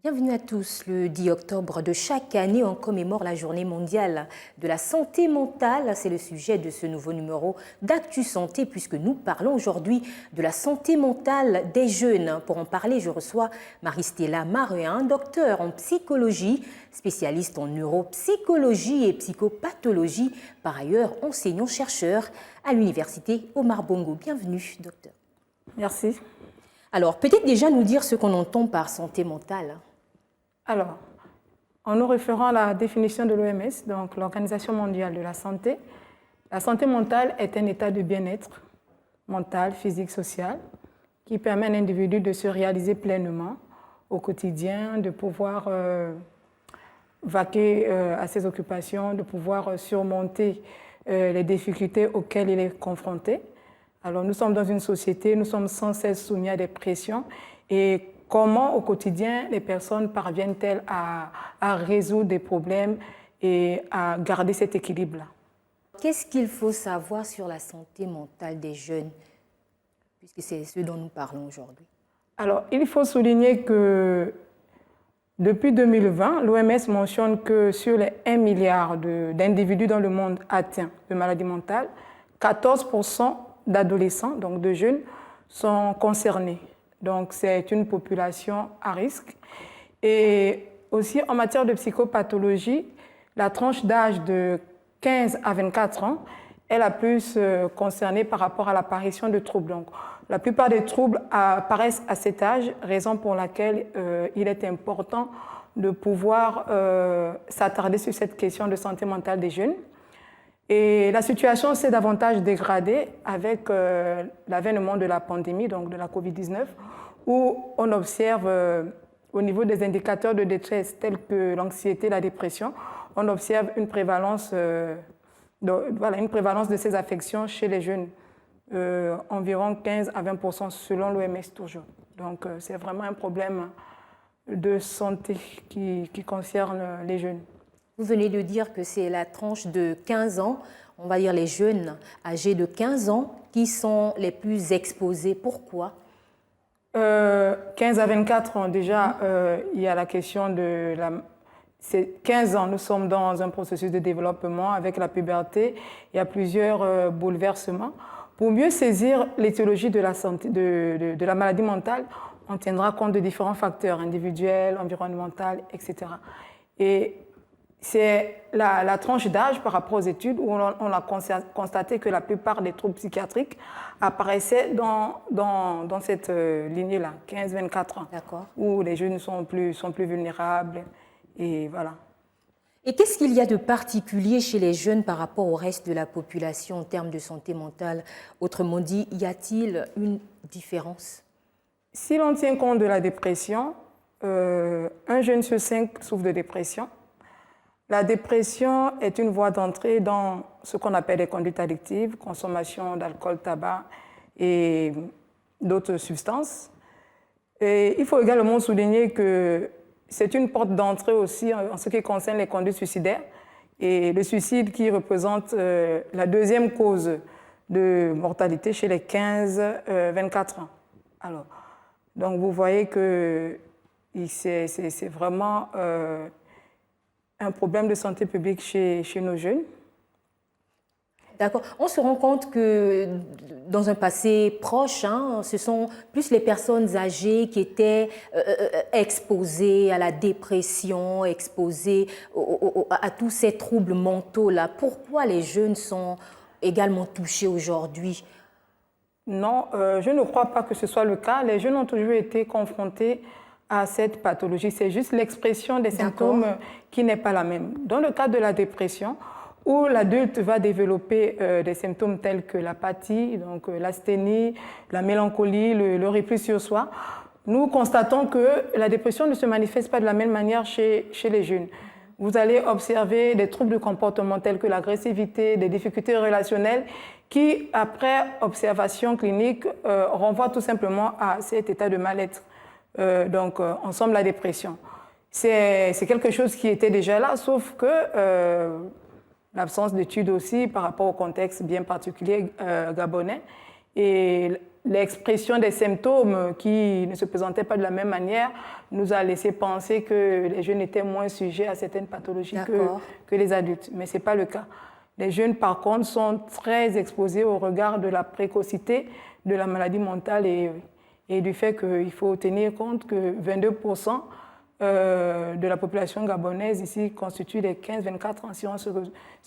Bienvenue à tous. Le 10 octobre de chaque année, on commémore la journée mondiale de la santé mentale. C'est le sujet de ce nouveau numéro d'Actu Santé puisque nous parlons aujourd'hui de la santé mentale des jeunes. Pour en parler, je reçois Marie-Stella Maréen, docteur en psychologie, spécialiste en neuropsychologie et psychopathologie, par ailleurs enseignant-chercheur à l'université Omar Bongo. Bienvenue, docteur. Merci. Alors, peut-être déjà nous dire ce qu'on entend par santé mentale. Alors, en nous référant à la définition de l'OMS, donc l'Organisation mondiale de la santé mentale est un état de bien-être mental, physique, social qui permet à un individu de se réaliser pleinement au quotidien, de pouvoir vaquer à ses occupations, de pouvoir surmonter les difficultés auxquelles il est confronté. Alors, nous sommes dans une société, nous sommes sans cesse soumis à des pressions et comment au quotidien les personnes parviennent-elles à résoudre des problèmes et à garder cet équilibre-là? Qu'est-ce qu'il faut savoir sur la santé mentale des jeunes, puisque c'est ce dont nous parlons aujourd'hui? Alors, il faut souligner que depuis 2020, l'OMS mentionne que sur les 1 milliard d'individus dans le monde atteints de maladies mentales, 14% d'adolescents, donc de jeunes, sont concernés. Donc, c'est une population à risque. Et aussi, en matière de psychopathologie, la tranche d'âge de 15 à 24 ans est la plus concernée par rapport à l'apparition de troubles. Donc, la plupart des troubles apparaissent à cet âge, raison pour laquelle il est important de pouvoir s'attarder sur cette question de santé mentale des jeunes. Et la situation s'est davantage dégradée avec l'avènement de la pandémie, donc de la COVID-19, où on observe au niveau des indicateurs de détresse tels que l'anxiété, la dépression, on observe une prévalence de ces affections chez les jeunes, environ 15 à 20% selon l'OMS toujours. Donc c'est vraiment un problème de santé qui concerne les jeunes. Vous venez de dire que c'est la tranche de 15 ans, on va dire les jeunes âgés de 15 ans, qui sont les plus exposés. Pourquoi? 15 à 24 ans, déjà, il y a la question de la... C'est 15 ans, nous sommes dans un processus de développement avec la puberté. Il y a plusieurs bouleversements. Pour mieux saisir l'étiologie de la santé, de la maladie mentale, on tiendra compte de différents facteurs individuels, environnementaux, etc. Et c'est la tranche d'âge par rapport aux études où on a constaté que la plupart des troubles psychiatriques apparaissaient dans cette lignée-là, 15-24 ans, où les jeunes sont plus vulnérables. Et voilà. Et qu'est-ce qu'il y a de particulier chez les jeunes par rapport au reste de la population en termes de santé mentale? Autrement dit, y a-t-il une différence? Si l'on tient compte de la dépression, un jeune sur 5 souffre de dépression. La dépression est une voie d'entrée dans ce qu'on appelle les conduites addictives, consommation d'alcool, tabac et d'autres substances. Et il faut également souligner que c'est une porte d'entrée aussi en ce qui concerne les conduites suicidaires et le suicide qui représente la deuxième cause de mortalité chez les 15-24 ans. Alors, donc vous voyez que c'est vraiment un problème de santé publique chez nos jeunes. D'accord. On se rend compte que dans un passé proche, ce sont plus les personnes âgées qui étaient exposées à la dépression, exposées à tous ces troubles mentaux-là. Pourquoi les jeunes sont également touchés aujourd'hui? Non, je ne crois pas que ce soit le cas. Les jeunes ont toujours été confrontés à cette pathologie. C'est juste l'expression des symptômes qui n'est pas la même. Dans le cas de la dépression, où l'adulte va développer des symptômes tels que l'apathie, donc l'asthénie, la mélancolie, le repli sur soi, nous constatons que la dépression ne se manifeste pas de la même manière chez les jeunes. Vous allez observer des troubles de comportement tels que l'agressivité, des difficultés relationnelles qui, après observation clinique, renvoient tout simplement à cet état de mal-être. Donc, en somme, la dépression. C'est quelque chose qui était déjà là, sauf que l'absence d'études aussi par rapport au contexte bien particulier gabonais et l'expression des symptômes qui ne se présentaient pas de la même manière nous a laissé penser que les jeunes étaient moins sujets à certaines pathologies que les adultes. Mais ce n'est pas le cas. Les jeunes, par contre, sont très exposés au regard de la précocité de la maladie mentale et du fait qu'il faut tenir compte que 22% de la population gabonaise ici constitue les 15-24 ans si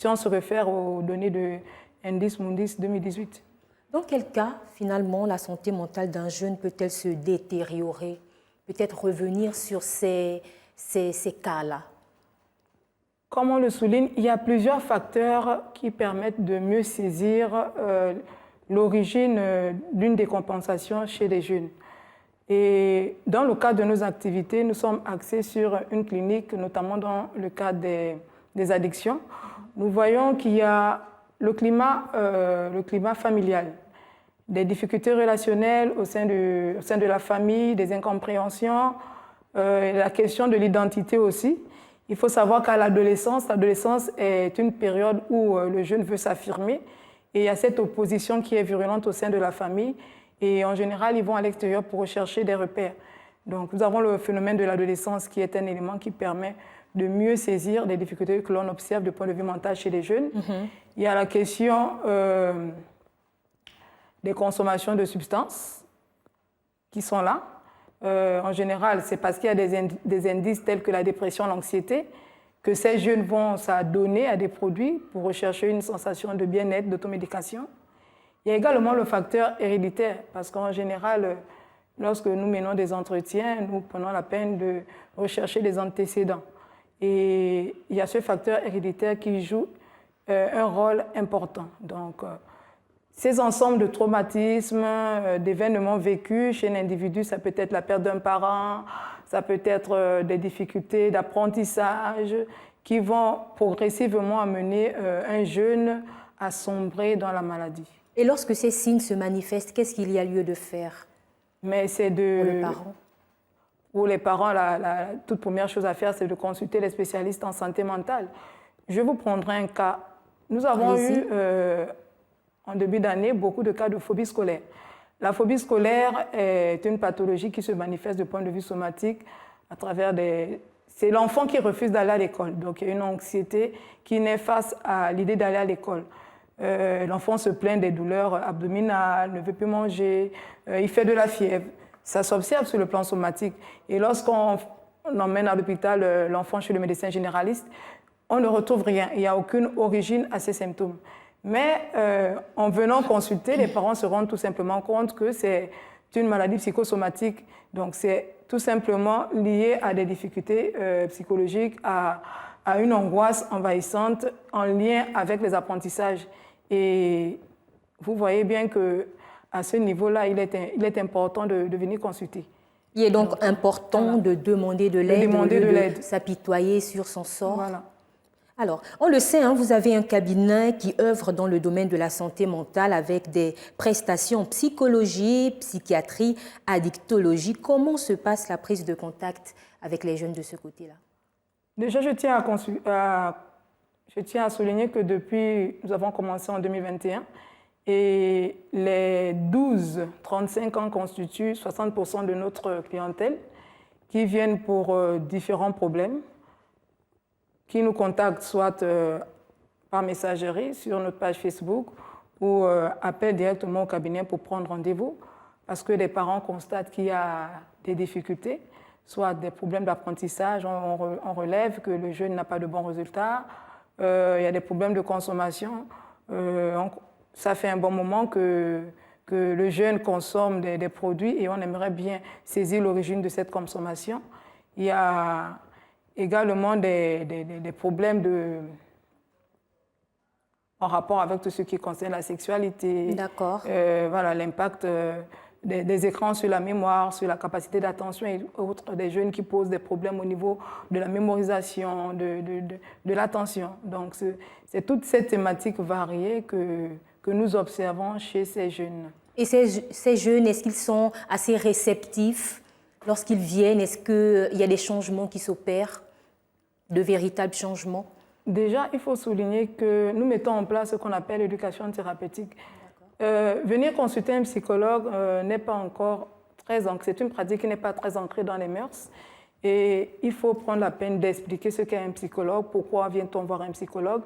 on se réfère aux données de Indice Mundis 2018. Dans quel cas, finalement, la santé mentale d'un jeune peut-elle se détériorer, peut-être revenir sur ces cas-là? Comme on le souligne, il y a plusieurs facteurs qui permettent de mieux saisir l'origine d'une décompensation chez les jeunes. Et dans le cadre de nos activités, nous sommes axés sur une clinique, notamment dans le cadre des addictions. Nous voyons qu'il y a le climat familial, des difficultés relationnelles au sein de la famille, des incompréhensions, la question de l'identité aussi. Il faut savoir qu'à l'adolescence est une période où le jeune veut s'affirmer et il y a cette opposition qui est virulente au sein de la famille et en général, ils vont à l'extérieur pour rechercher des repères. Donc, nous avons le phénomène de l'adolescence qui est un élément qui permet de mieux saisir les difficultés que l'on observe du point de vue mental chez les jeunes. Il y a la question des consommations de substances qui sont là. En général, c'est parce qu'il y a des indices tels que la dépression, l'anxiété, que ces jeunes vont s'adonner à des produits pour rechercher une sensation de bien-être, d'automédication. Il y a également le facteur héréditaire, parce qu'en général, lorsque nous menons des entretiens, nous prenons la peine de rechercher des antécédents. Et il y a ce facteur héréditaire qui joue un rôle important. Donc, ces ensembles de traumatismes, d'événements vécus chez l'individu, ça peut être la perte d'un parent, ça peut être des difficultés d'apprentissage qui vont progressivement amener un jeune à sombrer dans la maladie. Et lorsque ces signes se manifestent, qu'est-ce qu'il y a lieu de faire? Mais c'est pour les parents? Pour les parents, la toute première chose à faire, c'est de consulter les spécialistes en santé mentale. Je vous prendrai un cas. Nous avons eu, en début d'année, beaucoup de cas de phobie scolaire. La phobie scolaire est une pathologie qui se manifeste du point de vue somatique à travers des... C'est l'enfant qui refuse d'aller à l'école. Donc, il y a une anxiété qui naît face à l'idée d'aller à l'école. L'enfant se plaint des douleurs abdominales, ne veut plus manger, il fait de la fièvre. Ça s'observe sur le plan somatique. Et lorsqu'on emmène à l'hôpital l'enfant chez le médecin généraliste, on ne retrouve rien. Il n'y a aucune origine à ces symptômes. Mais en venant consulter, les parents se rendent tout simplement compte que c'est une maladie psychosomatique. Donc c'est tout simplement lié à des difficultés psychologiques, à une angoisse envahissante en lien avec les apprentissages. Et vous voyez bien qu'à ce niveau-là, il est important de venir consulter. Il est donc important de demander de l'aide, de s'apitoyer sur son sort. Voilà. Alors, on le sait, vous avez un cabinet qui œuvre dans le domaine de la santé mentale avec des prestations en psychologie, psychiatrie, addictologie. Comment se passe la prise de contact avec les jeunes de ce côté-là? Déjà, je tiens à souligner que depuis, nous avons commencé en 2021 et les 12-35 ans constituent 60% de notre clientèle qui viennent pour différents problèmes, qui nous contactent soit par messagerie sur notre page Facebook ou appellent directement au cabinet pour prendre rendez-vous parce que les parents constatent qu'il y a des difficultés, soit des problèmes d'apprentissage, on relève que le jeune n'a pas de bons résultats, il y a des problèmes de consommation. Ça fait un bon moment que le jeune consomme des produits et on aimerait bien saisir l'origine de cette consommation. Il y a également des problèmes en rapport avec tout ce qui concerne la sexualité. D'accord. Voilà, l'impact des écrans sur la mémoire, sur la capacité d'attention et autres, des jeunes qui posent des problèmes au niveau de la mémorisation, de l'attention. Donc, c'est toute cette thématique variée que nous observons chez ces jeunes. Et ces jeunes, est-ce qu'ils sont assez réceptifs lorsqu'ils viennent? Est-ce qu'il y a des changements qui s'opèrent, de véritables changements? Déjà, il faut souligner que nous mettons en place ce qu'on appelle l'éducation thérapeutique. Venir consulter un psychologue n'est pas encore très ancré. C'est une pratique qui n'est pas très ancrée dans les mœurs. Et il faut prendre la peine d'expliquer ce qu'est un psychologue, pourquoi vient-on voir un psychologue,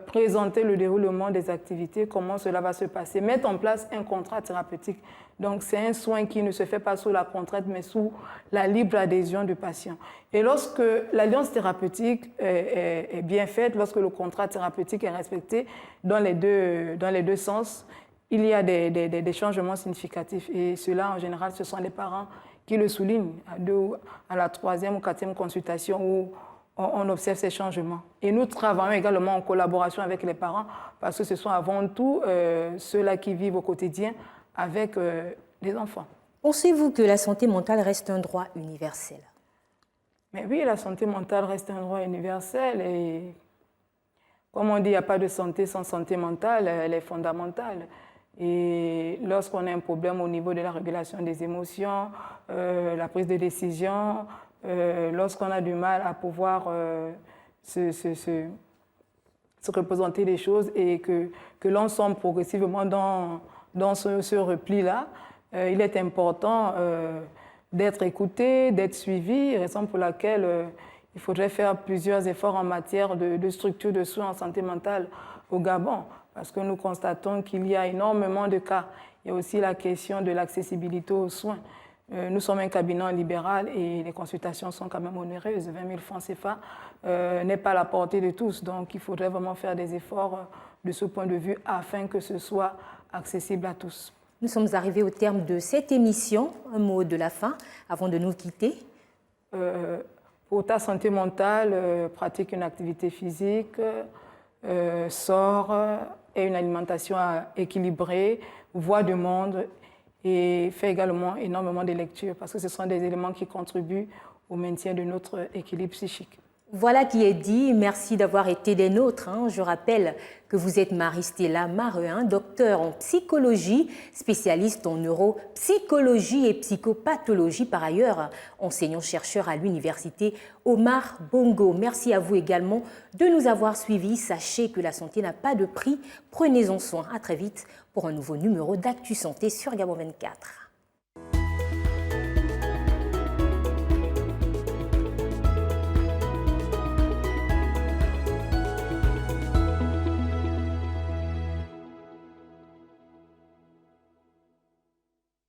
présenter le déroulement des activités, comment cela va se passer, mettre en place un contrat thérapeutique. Donc, c'est un soin qui ne se fait pas sous la contrainte, mais sous la libre adhésion du patient. Et lorsque l'alliance thérapeutique est bien faite, lorsque le contrat thérapeutique est respecté dans les deux sens, il y a des changements significatifs. Et cela, en général, ce sont les parents qui le soulignent à la 3e ou 4e consultation où on observe ces changements. Et nous travaillons également en collaboration avec les parents parce que ce sont avant tout ceux-là qui vivent au quotidien avec les enfants. Pensez-vous que la santé mentale reste un droit universel? Mais oui, la santé mentale reste un droit universel et comme on dit, il n'y a pas de santé sans santé mentale, elle est fondamentale. Et lorsqu'on a un problème au niveau de la régulation des émotions, la prise de décision, lorsqu'on a du mal à pouvoir se représenter les choses et que l'on sombre progressivement dans ce repli-là, il est important d'être écouté, d'être suivi, raison pour laquelle il faudrait faire plusieurs efforts en matière de structure de soins en santé mentale au Gabon, parce que nous constatons qu'il y a énormément de cas. Il y a aussi la question de l'accessibilité aux soins. Nous sommes un cabinet libéral et les consultations sont quand même onéreuses. 20 000 francs CFA n'est pas à la portée de tous. Donc, il faudrait vraiment faire des efforts de ce point de vue afin que ce soit accessible à tous. Nous sommes arrivés au terme de cette émission. Un mot de la fin avant de nous quitter. Pour ta santé mentale, pratique une activité physique, sors et une alimentation équilibrée, vois du monde et fais également énormément de lectures parce que ce sont des éléments qui contribuent au maintien de notre équilibre psychique. Voilà qui est dit. Merci d'avoir été des nôtres. Je rappelle que vous êtes Marie-Stella Marein, docteur en psychologie, spécialiste en neuropsychologie et psychopathologie, par ailleurs enseignant-chercheur à l'université Omar Bongo. Merci à vous également de nous avoir suivis. Sachez que la santé n'a pas de prix. Prenez-en soin. À très vite pour un nouveau numéro d'Actu Santé sur Gabon 24.